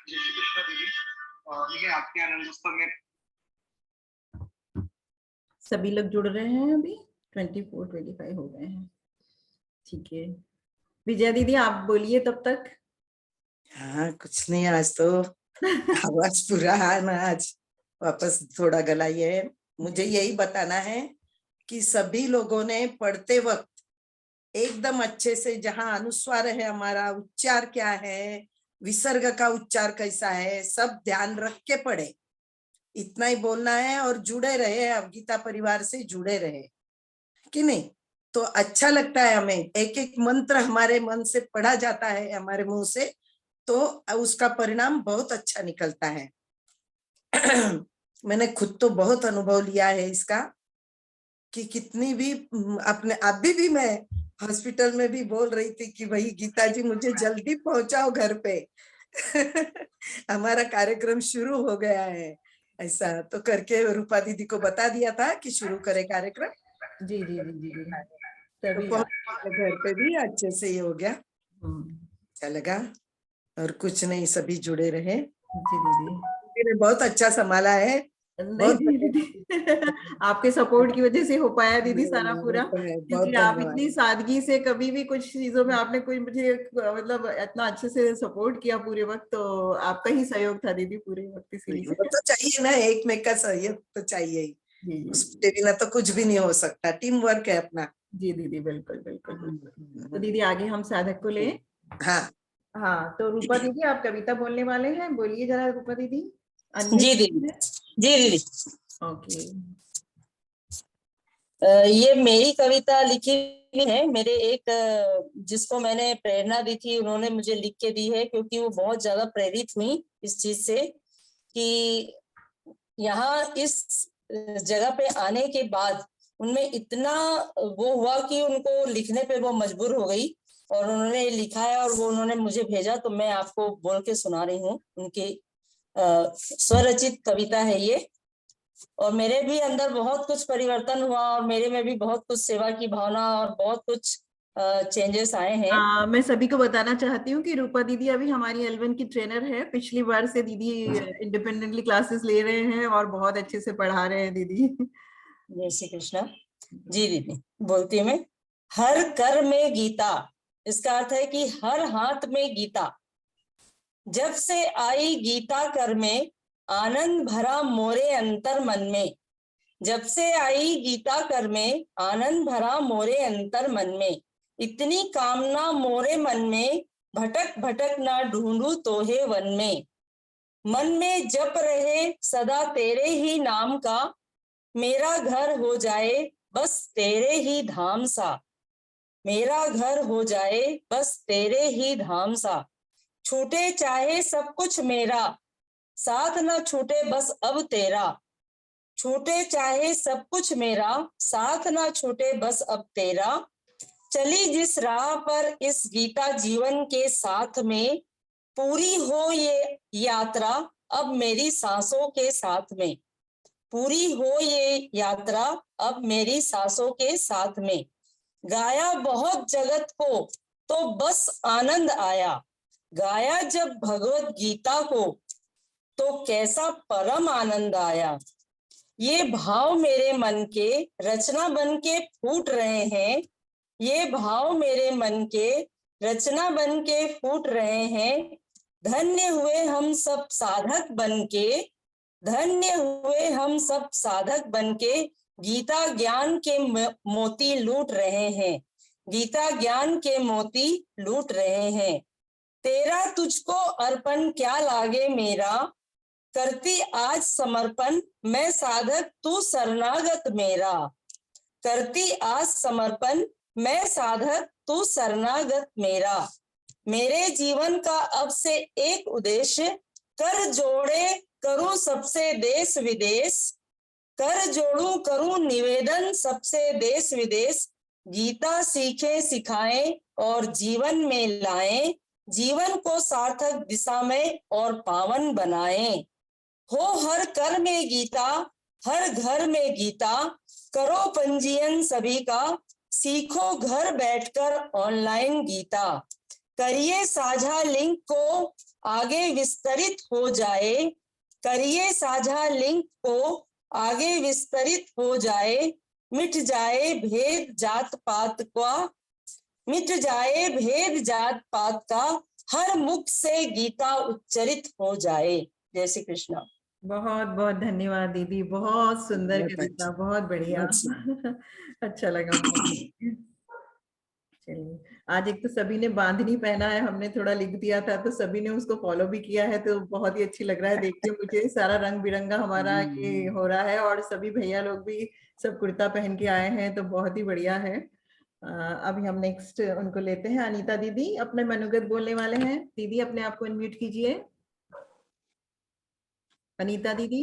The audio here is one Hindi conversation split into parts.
जय श्री कृष्ण दीदी। देखिए आपके यहाँ रंगोत्सव में सभी लोग जुड़ रहे हैं। अभी 24-25 हो गए हैं। ठीक है, विजया दीदी आप बोलिए तब तक। हाँ, कुछ नहीं, आज तो आवाज पूरा है ना, आज वापस थोड़ा गला ये है। मुझे यही बताना है कि सभी लोगों ने पढ़ते वक्त एकदम अच्छे से, जहां अनुस्वार है हमारा, उच्चार क्या है, विसर्ग का उच्चार कैसा है, सब ध्यान रख के पढ़े। इतना ही बोलना है और जुड़े रहे, अब गीता परिवार से जुड़े रहे कि नहीं, तो अच्छा लगता है हमें। एक एक मंत्र हमारे मन से पढ़ा जाता है, हमारे मुंह से, तो उसका परिणाम बहुत अच्छा निकलता है। मैंने खुद तो बहुत अनुभव लिया है इसका, कि कितनी भी अपने, अभी भी मैं हॉस्पिटल में भी बोल रही थी कि भाई गीता जी मुझे जल्दी पहुंचाओ घर पे। हमारा कार्यक्रम शुरू हो गया है, ऐसा तो करके रूपा दीदी को बता दिया था कि शुरू करे कार्यक्रम। जी जी जी जी जी तो तभी घर पे भी अच्छे से ही हो गया, अच्छा लगा। और कुछ नहीं, सभी जुड़े रहे। जी दीदी मैंने बहुत अच्छा संभाला है, नहीं बहुत दीदी आपके सपोर्ट की वजह से हो पाया दीदी सारा पूरा, बहुत क्योंकि आप धन्यवाद। इतनी सादगी से कभी भी कुछ चीजों में आपने कोई मुझे मतलब इतना अच्छे से सपोर्ट किया पूरे वक्त, तो आपका ही सहयोग था दीदी पूरे वक्त, इसीलिए। वो तो चाहिए ना, एक में का सहयोग तो चाहिए ही, जी जी उसके बिना तो कुछ भी नहीं हो सकता। टीम वर्क है अपना। जी दीदी बिल्कुल बिल्कुल बिल्कुल। तो दीदी आगे हम साधक को ले। हाँ हाँ, तो रूपा दीदी आप कविता बोलने वाले हैं, बोलिए जरा रूपा दीदी। जी दीदी, जी दीदी। ओके। ये मेरी कविता लिखी हुई है। मेरे एक जिसको मैंने प्रेरणा दी थी, उन्होंने मुझे लिख के दी है, क्योंकि वो बहुत ज्यादा प्रेरित हुई इस चीज से कि यहाँ इस जगह पे आने के बाद उनमें इतना वो हुआ कि उनको लिखने पे वो मजबूर हो गई, और उन्होंने लिखा है और वो उन्होंने मुझे भेजा, तो मैं आपको बोल के सुना रही हूँ। उनकी स्वरचित कविता है ये। और मेरे भी अंदर बहुत कुछ परिवर्तन हुआ, और मेरे में भी बहुत कुछ सेवा की भावना और बहुत कुछ चेंजेस आए हैं। मैं सभी को बताना चाहती हूँ कि रूपा दीदी अभी हमारी L1 की ट्रेनर है। पिछली बार से दीदी इंडिपेंडेंटली क्लासेस ले रहे हैं और बहुत अच्छे से पढ़ा रहे हैं दीदी। जय श्री कृष्ण। जी दीदी, बोलती हूँ मैं। हर कर में गीता, इसका अर्थ है कि हर हाथ में गीता। जब से आई गीता कर में, आनंद भरा मोरे अंतर मन में। जब से आई गीता कर में, आनंद भरा मोरे अंतर मन में। इतनी कामना मोरे मन में, भटक भटक ना ढूंढू तोहे वन में। मन में जप रहे सदा तेरे ही नाम का, मेरा घर हो जाए बस तेरे ही धाम सा। मेरा घर हो जाए बस तेरे ही धाम सा। छूटे चाहे सब कुछ मेरा, साथ न छूटे बस अब तेरा। छूटे चाहे सब कुछ मेरा, साथ ना छूटे बस अब तेरा। चली जिस राह पर इस गीता जीवन के साथ में, पूरी हो ये यात्रा अब मेरी सांसों के साथ में। पूरी हो ये यात्रा अब मेरी सांसों के साथ में। गाया बहुत जगत को तो बस आनंद आया। गाया जब भगवत गीता को तो कैसा परम आनंद आया। ये भाव मेरे मन के रचना बन के फूट रहे हैं। ये भाव मेरे मन के रचना बन के फूट रहे हैं। धन्य हुए हम सब साधक बन के। धन्य हुए हम सब साधक बन के, गीता ज्ञान के मोती लूट रहे हैं। गीता ज्ञान के मोती लूट रहे हैं। तेरा तुझको अर्पण क्या लागे मेरा, करती आज समर्पण मैं साधक तू शरणागत मेरा। करती आज समर्पण मैं साधक तू शरणागत मेरा। मेरे जीवन का अब से एक उद्देश्य, कर जोड़े करूं सबसे देश विदेश। कर जोड़ू करूं निवेदन सबसे देश विदेश। गीता सीखे सिखाएं और जीवन में लाएं। जीवन को सार्थक दिशा में और पावन बनाएं। हो हर कर में गीता, हर घर में गीता। करो पंजीयन सभी का, सीखो घर बैठकर ऑनलाइन गीता। करिए साझा लिंक को आगे विस्तरित हो जाए, करिए साझा लिंक को आगे विस्तरित हो जाए, मिट जाए भेद जात पात का, मिट जाए भेद जात पात का, हर मुख से गीता उच्चरित हो जाए। जय श्री कृष्ण। बहुत बहुत धन्यवाद दीदी, बहुत सुंदर बहुत कविता, अच्छा, बहुत बढ़िया। बहुत सुंदर। अच्छा लगा बहुत। चलिए, आज एक तो सभी ने बांधनी पहना है, हमने थोड़ा लिख दिया था तो सभी ने उसको फॉलो भी किया है, तो बहुत ही अच्छी लग रहा है देख के मुझे। सारा रंग बिरंगा हमारा ये हो रहा है और सभी भैया लोग भी सब कुर्ता पहन के आए हैं, तो बहुत ही बढ़िया है। अभी हम नेक्स्ट उनको लेते हैं। अनीता दीदी अपने मनोगत बोलने वाले हैं। दीदी अपने आप को अनम्यूट कीजिए। अनीता दीदी।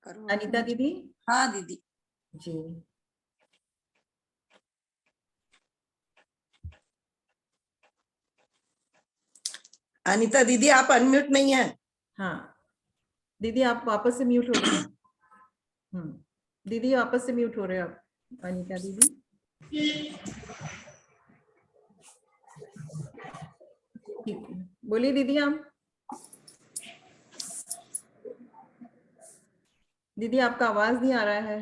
अनीता दीदी। हाँ दीदी। जी। अनीता दीदी आप अनम्यूट नहीं है। हाँ दीदी आप वापस से म्यूट हो गए। दीदी वापस से म्यूट हो रहे हो आप, अनीता दीदी। ठीक है, बोलिए दीदी आप। दीदी आपका आवाज नहीं आ रहा है।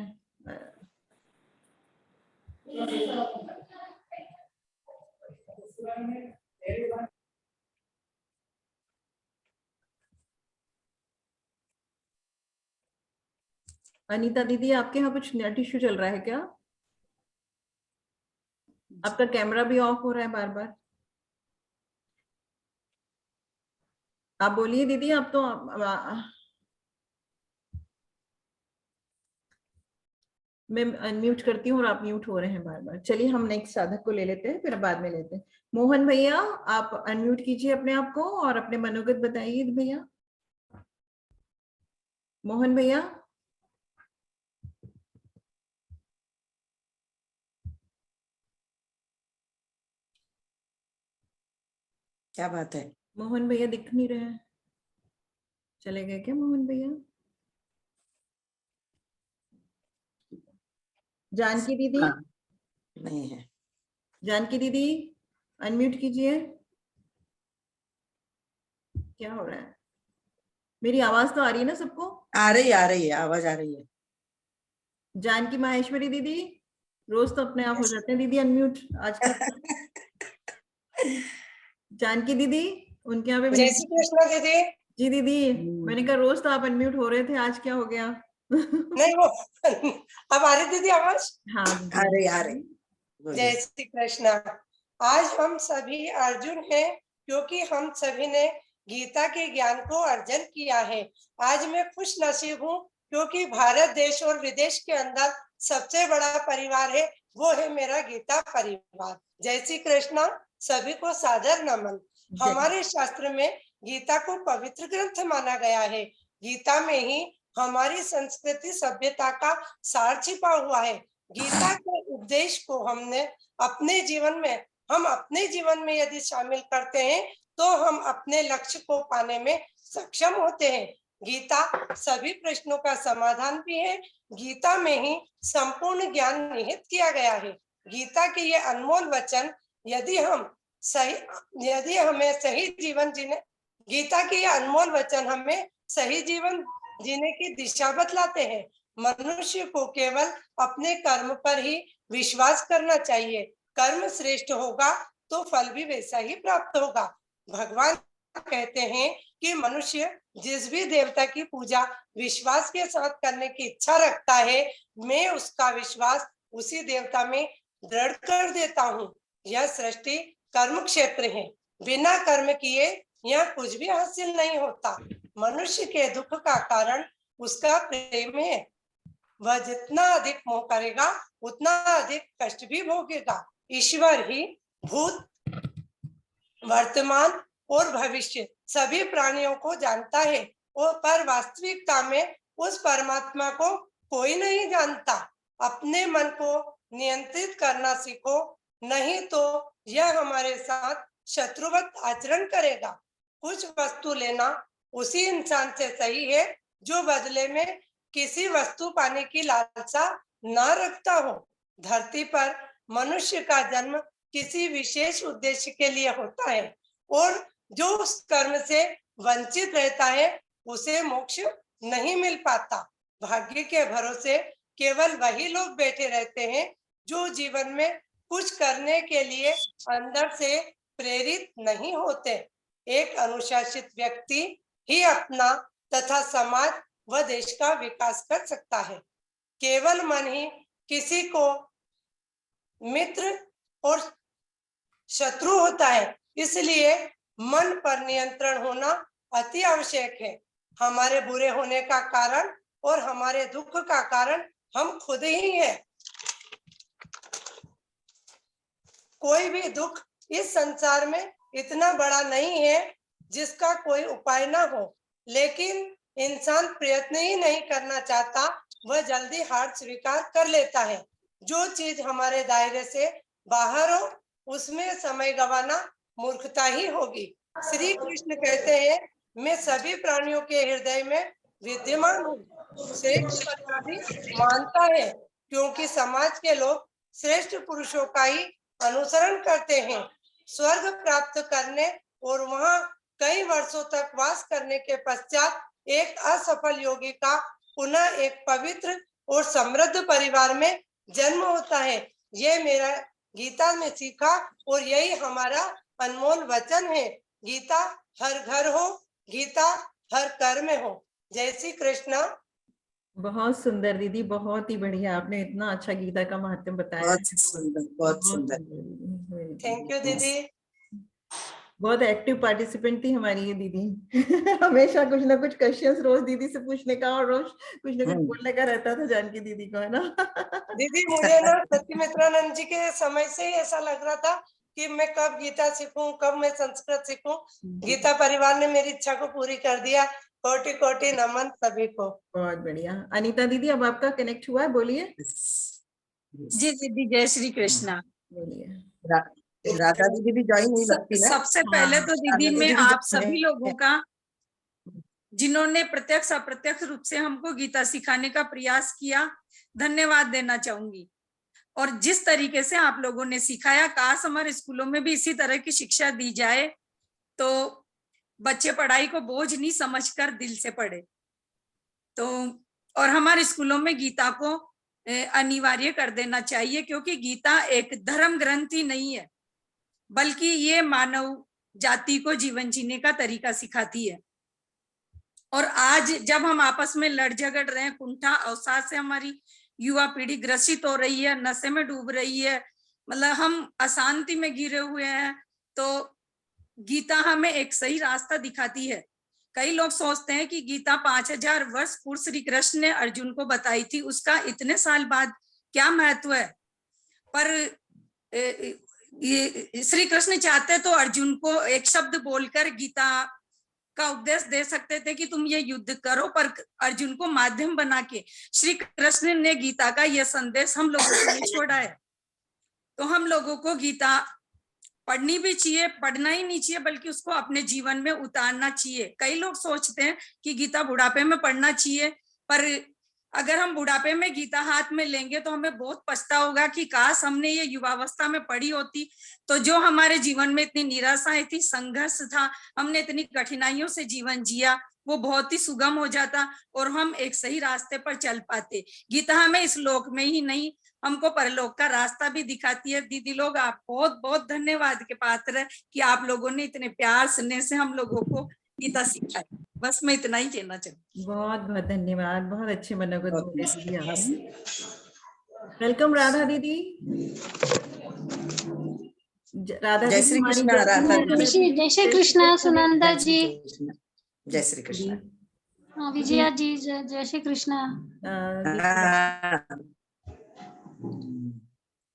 अनीता दीदी आपके यहाँ कुछ नेट इश्यू चल रहा है क्या? आपका कैमरा भी ऑफ हो रहा है बार बार। आप बोलिए दीदी, आप तो मैं अनम्यूट करती हूँ और आप म्यूट हो रहे हैं बार बार। चलिए हम नेक्स्ट साधक को ले लेते हैं, फिर बाद में लेते हैं। मोहन भैया आप अनम्यूट कीजिए अपने आप को और अपने मनोगत बताइए भैया। मोहन भैया। क्या बात है? मोहन भैया दिख नहीं रहे हैं, चले गए क्या मोहन भैया? जानकी दीदी। हाँ, नहीं है। जानकी दीदी अनम्यूट कीजिए। क्या हो रहा है? मेरी आवाज तो आ रही है ना सबको? आ रही है, आवाज आ रही है। जानकी माहेश्वरी दीदी, रोज तो अपने आप हो जाते हैं दीदी अनम्यूट, आजकल जानकी दीदी उनके यहाँ पे जय श्री कृष्ण दीदी। जी दीदी, मैंने कहा रोज तो आप अनम्यूट हो रहे थे, आज क्या हो गया? नहीं वो अब आ रही दीदी आवाज? हाँ आ रही। जय श्री कृष्ण। आज हम सभी अर्जुन हैं क्योंकि हम सभी ने गीता के ज्ञान को अर्जन किया है। आज मैं खुश नसीब हूँ क्योंकि भारत देश और विदेश के अंदर सबसे बड़ा परिवार है, वो है मेरा गीता परिवार। जय श्री कृष्ण। सभी को सादर नमन। हमारे शास्त्र में गीता को पवित्र ग्रंथ माना गया है। गीता में ही हमारी संस्कृति सभ्यता का सार छिपा हुआ है। गीता के उपदेश को हम अपने जीवन में यदि शामिल करते हैं तो हम अपने लक्ष्य को पाने में सक्षम होते हैं। गीता सभी प्रश्नों का समाधान भी है। गीता में ही संपूर्ण ज्ञान निहित किया गया है। गीता के ये अनमोल वचन यदि हमें सही जीवन जीने गीता के ये अनमोल वचन हमें सही जीवन जीने की दिशा बतलाते हैं। मनुष्य को केवल अपने कर्म पर ही विश्वास करना चाहिए। कर्म श्रेष्ठ होगा तो फल भी वैसा ही प्राप्त होगा। भगवान कहते हैं कि मनुष्य जिस भी देवता की पूजा विश्वास के साथ करने की इच्छा रखता है, मैं उसका विश्वास उसी देवता में दृढ़ कर देता हूँ। यह सृष्टि कर्म क्षेत्र है। बिना कर्म किए यह कुछ भी हासिल नहीं होता। मनुष्य के दुख का कारण उसका प्रेम है। वह जितना अधिक मोह करेगा उतना अधिक कष्ट भी भोगेगा। ईश्वर ही भूत, वर्तमान और भविष्य सभी प्राणियों को जानता है, पर वास्तविकता में उस परमात्मा को कोई नहीं जानता। अपने मन को नियंत्रित करना सीखो, नहीं तो यह हमारे साथ शत्रुवत आचरण करेगा। कुछ वस्तु लेना उसी इंसान से सही है जो बदले में किसी वस्तु पाने की लालसा ना रखता हो। धरती पर मनुष्य का जन्म किसी विशेष उद्देश्य के लिए होता है और जो उस कर्म से वंचित रहता है उसे मोक्ष नहीं मिल पाता। भाग्य के भरोसे केवल वही लोग बैठे रहते हैं जो जीवन में कुछ करने के लिए अंदर से प्रेरित नहीं होते। एक अनुशासित व्यक्ति ही अपना तथा समाज व देश का विकास कर सकता है। केवल मन ही किसी को मित्र और शत्रु होता है, इसलिए मन पर नियंत्रण होना अति आवश्यक है। हमारे बुरे होने का कारण और हमारे दुख का कारण हम खुद ही हैं। कोई भी दुख इस संसार में इतना बड़ा नहीं है जिसका कोई उपाय ना हो, लेकिन इंसान प्रयत्न ही नहीं करना चाहता, वह जल्दी हार स्वीकार कर लेता है। जो चीज हमारे दायरे से बाहर हो उसमें समय गंवाना मूर्खता ही होगी। श्री कृष्ण कहते हैं, मैं सभी प्राणियों के हृदय में विद्यमान हूँ। श्रेष्ठ बनना भी मानता है क्योंकि समाज के लोग श्रेष्ठ पुरुषों का ही अनुसरण करते हैं। स्वर्ग प्राप्त करने और वहां कई वर्षों तक वास करने के पश्चात एक असफल योगी का पुनः एक पवित्र और समृद्ध परिवार में जन्म होता है। ये मेरा गीता में सीखा और यही हमारा अनमोल वचन है। गीता हर घर हो, गीता हर कर में हो। जय श्री कृष्ण। बहुत सुंदर दीदी, बहुत ही बढ़िया, आपने इतना अच्छा गीता का महत्व बताया। बहुत सुंदर, बहुत सुंदर। थैंक यू दीदी। बहुत एक्टिव पार्टिसिपेंट थी हमारी ये दीदी। हमेशा कुछ ना कुछ क्वेश्चंस रोज दीदी से पूछने का और रोज कुछ ना कुछ बोलने का रहता था जानकी दीदी को, है ना। दीदी मुझे ना सत्यमित्रानंद जी के समय से ही ऐसा लग रहा था कि मैं कब गीता सीखूं, कब मैं संस्कृत सीखूं। गीता परिवार ने मेरी इच्छा को पूरी कर दिया। कोटि कोटि नमन सभी को। बहुत बढ़िया। अनीता दीदी, अब आपका कनेक्ट हुआ है, बोलिए। जी दीदी, जय श्री कृष्णा। बोलिए। राधा दीदी भी ज्वाइन हुई लगती है। सबसे पहले तो दीदी मैं आप सभी लोगों का, जिन्होंने प्रत्यक्ष अप्रत्यक्ष रूप से हमको गीता सिखाने का प्रयास किया, धन्यवाद देना चाहूंगी। और जिस तरीके से आप लोगों ने सिखाया, काश हमारे स्कूलों में भी इसी तरह की शिक्षा दी जाए तो बच्चे पढ़ाई को बोझ नहीं समझकर दिल से पढ़े। तो और हमारे स्कूलों में गीता को अनिवार्य कर देना चाहिए, क्योंकि गीता एक धर्म ग्रंथ ही नहीं है, बल्कि ये मानव जाति को जीवन जीने का तरीका सिखाती है। और आज जब हम आपस में लड़ झगड़ रहे हैं, कुंठा अवसाद से हमारी युवा पीढ़ी ग्रसित हो रही है, नशे में डूब रही है, मतलब हम अशांति में घिरे हुए हैं, तो गीता हमें एक सही रास्ता दिखाती है। कई लोग सोचते हैं कि गीता 5000 वर्ष पूर्व श्री कृष्ण ने अर्जुन को बताई थी, उसका इतने साल बाद क्या महत्व है। पर श्री कृष्ण चाहते तो अर्जुन को एक शब्द बोलकर गीता का उपदेश दे सकते थे कि तुम ये युद्ध करो, पर अर्जुन को माध्यम बना के श्री कृष्ण ने गीता का यह संदेश हम लोगों को नहीं छोड़ा है। तो हम लोगों को गीता पढ़नी भी चाहिए, पढ़ना ही नहीं चाहिए बल्कि उसको अपने जीवन में उतारना चाहिए। कई लोग सोचते हैं कि गीता बुढ़ापे में पढ़ना चाहिए, पर अगर हम बुढ़ापे में गीता हाथ में लेंगे तो हमें बहुत पछतावा होगा कि काश हमने ये युवावस्था में पढ़ी होती, तो जो हमारे जीवन में इतनी निराशाएं थी, संघर्ष था, हमने इतनी कठिनाइयों से जीवन जिया, वो बहुत ही सुगम हो जाता और हम एक सही रास्ते पर चल पाते। गीता हमें इस लोक में ही नहीं, हमको परलोक का रास्ता भी दिखाती है। दीदी लोग, आप बहुत बहुत धन्यवाद के पात्र है कि आप लोगों ने इतने प्यार स्नेह से हम लोगों को गीता सिखाई। बस मैं इतना ही कहना चाहूँ। बहुत बहुत धन्यवाद, बहुत अच्छे मनोगत बोले दीदी आपने। वेलकम राधा दीदी। राधा जय दीदी श्री हमारी कृष्णा। राधा दीदी, जय श्री कृष्णा। सुनंदा जी, जय श्री कृष्णा। विजया जी, जय श्री कृष्णा।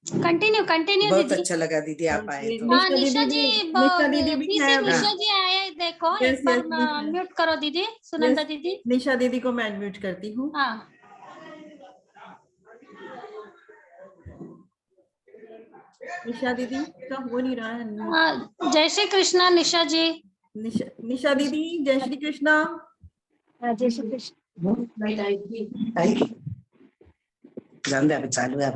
कंटिन्यू कंटिन्यू बहुत दीदी। अच्छा लगा दीदी आप आए तो। निशा जी, निशा दीदी भी है। निशा जी आए, देखो Yes, एक बार yes, म्यूट करो दीदी। सुनंदा दीदी। निशा दीदी को मैं अनम्यूट करती हूँ। हाँ, निशा दीदी का हो नहीं रहा है। जय श्री कृष्णा निशा जी। निशा दीदी, जय श्री कृष्णा। जय श्री कृष्ण। जान दे, अभी चालू है।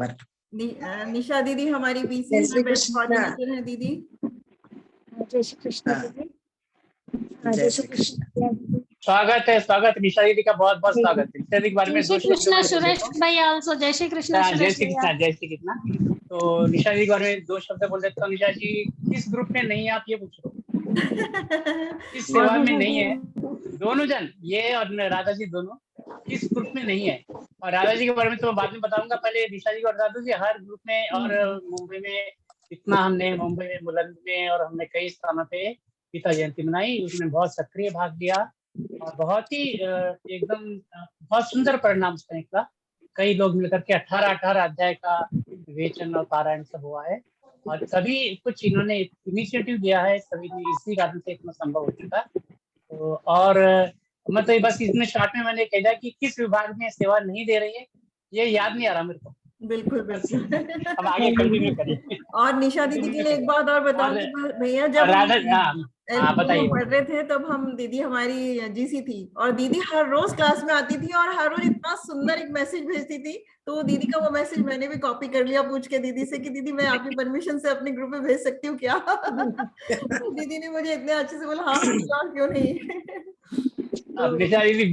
निशा दीदी हमारी जय BC Shri best Krishna. Coordinator है दीदी। जय श्री कृष्ण हाँ। दीदी। जय श्री कृष्ण। स्वागत है निशा दीदी का, बहुत बहुत स्वागत है। निशा दीदी के बारे जय में श्री 2 शब्द कृष्ण मैं बोल सुरेश देता हूँ। भाई आल्सो। जय श्री कृष्ण जय सुरेश श्री भैया। कृष्णा, जय श्री कृष्णा। तो निशा दीदी के बारे में 2 शब्द बोल देता हूँ। निशा जी किस ग्रुप में नहीं है आप ये पूछो, किस सेवा में नहीं है, दोनों जन ये और राधा जी दोनों किस ग्रुप में नहीं है। और राधा जी के बारे में तो मैं बाद में बताऊंगा, पहले निशा जी को बता दूं कि हर ग्रुप में और मुंबई में इतना हमने मुंबई में बुलंद में और हमने कई स्थानों पे गीता जयंती मनाई, उसमें बहुत सक्रिय भाग लिया और बहुत ही एकदम बहुत सुंदर परिणाम उसका निकला। कई लोग मिलकर के 18 अध्याय का विवेचन और पारायण सब हुआ है और सभी कुछ इन्होंने इनिशिएटिव दिया है, सभी ने इसी कारण से इतना संभव हो चुका। तो और मतलब बस इतने शॉर्ट में मैंने कह दिया कि किस विभाग में सेवा नहीं दे रही है, ये याद नहीं आ रहा मेरे को। बिल्कुल बिल्कुल। अब आगे कंटिन्यू करिए। और निशा दीदी के लिए एक बात और बताऊंगी भैया, जब राधा हम हाँ बताइए। पढ़ रहे थे तब हम दीदी हमारी जीसी थी और दीदी हर रोज क्लास में आती थी और हर रोज इतना सुंदर एक मैसेज भेजती थी। तो दीदी का वो मैसेज मैंने भी कॉपी कर लिया पूछ के दीदी से कि दीदी मैं आपकी परमिशन से अपने ग्रुप में भेज सकती हूँ क्या? तो दीदी ने मुझे इतने अच्छे से बोला हाँ क्यों नहीं। अब निशा दीदी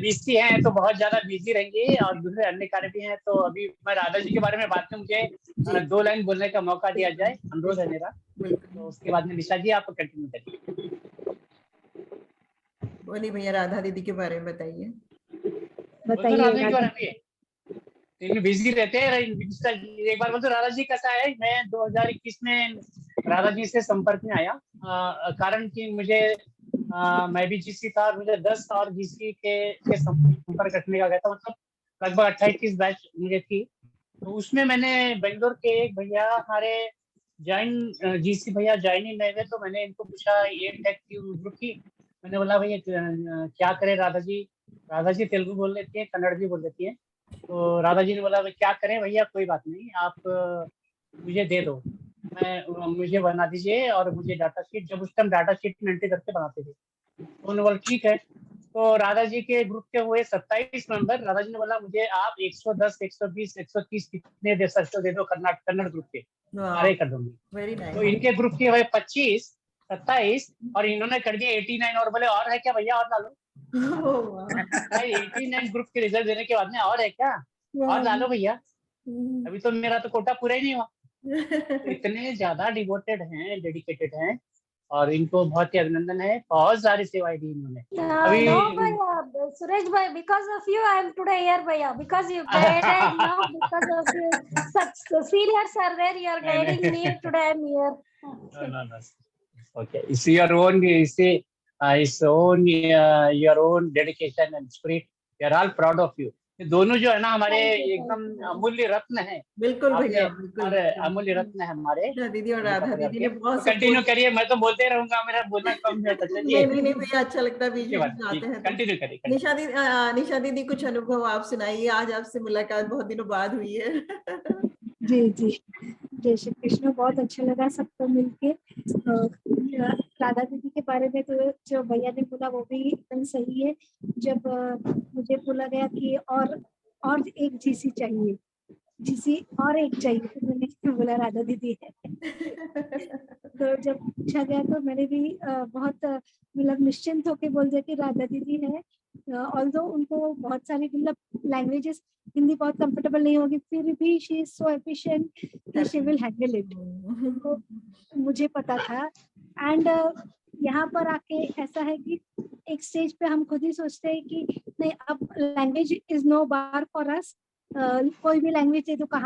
बीसी हैं तो बहुत ज्यादा बिजी रहेंगी और दूसरे अन्य कार्य भी हैं। तो अभी मैं राधा जी के बारे में बात में मुझे 2 लाइन बोलने का मौका दिया जाए, अनुरोध है मेरा। तो उसके बाद में निशा जी आप कंटिन्यू करिए। बोलिए भैया, राधा दीदी के बारे में बताइए। बताइए राधा जी के बारे में। इनमें बिजी रहते हैं। एक बार बोलते राधा जी कैसा है, मैं 2021 में राधा जी से संपर्क में आया कारण कि मुझे मैं भी जीसी था, मुझे 10 और जीसी के संपर्क रखने का गया था, मतलब लगभग 28 बैच मुझे थी। तो उसमें मैंने बेंगलोर के एक भैया हमारे जैन जीसी भैया ज्वाइन ही नहीं हुए, तो मैंने इनको पूछा ये टेक की ग्रुप की। मैंने बोला भैया क्या करें राधा जी तेलुगु बोल लेती है, कन्नड़ भी बोल लेती है। तो राधा जी ने बोला क्या करें भैया, कोई बात नहीं, आप मुझे दे दो, मुझे बना दीजिए और मुझे डाटा शीट, जब उस टाइम डाटा शीट में एंट्री करके बनाते थे। तो उन्होंने बोला ठीक है। तो राधा जी के ग्रुप के हुए 27 मेंबर। राधा जी ने बोला मुझे आप 110, 120, 130 कितने दे सकते हो दे दो, कन्नड़ ग्रुप के सारे कर दूंगी। Very nice. तो इनके ग्रुप के हुए 25, 27 और इन्होंने कर दिया 89 और बोले और है क्या भैया और डालो। 89 ग्रुप के रिजल्ट देने के बाद में और है क्या, और डालो भैया, अभी तो मेरा तो कोटा पूरा ही नहीं हुआ। तो इतने ज्यादा डिवोटेड हैं, डेडिकेटेड हैं और इनको बहुत ही अभिनंदन है, बहुत सारी सेवाएं दी इन्होंने। अभी No, Bhaiya, Suresh bhai, because of you I am today here, Bhaiya. Because you guided, no, because of you, such seniors are there. You are guiding me today. I am here. no. Okay, it's your own, your own dedication and spirit. We are all proud of you. ये दोनों जो है ना हमारे एकदम अमूल्य रत्न है। बिल्कुल भैया, बिल्कुल अमूल्य रत्न है हमारे। दीदी और राधा दीदी ने बहुत कंटिन्यू करिए, मैं तो बोलते रहूंगा, मेरा बोलना कम है तो चलिए। नहीं भैया, अच्छा लगता है बीच में आते हैं। कंटिन्यू करिए। निशा दीदी कुछ अनुभव आप सुनाइए, आज आपसे मुलाकात बहुत दिनों बाद हुई है। जी जय श्री कृष्ण। बहुत अच्छा लगा सबको मिलके। राधा दीदी के बारे में तो जो भैया ने बोला वो भी एकदम सही है। जब मुझे बोला गया कि और एक जीसी चाहिए, जीसी और एक चाहिए, तो मैंने बोला राधा दीदी है। तो जब पूछा गया तो मैंने भी बहुत मतलब निश्चिंत होके बोल दिया कि राधा दीदी है। ऑल्दो उनको बहुत सारी मतलब लैंग्वेजेस हिंदी बहुत कंफर्टेबल नहीं होगी, फिर भी शी इज सो एफिशिएंट कि शी विल हैंडल इट। तो मुझे पता था। एंड यहाँ पर आके ऐसा है कि एक स्टेज पे हम खुद ही सोचते हैं कि नहीं, अब language is no bar for us. कोई भी लैंग्वेज है तो कहाँ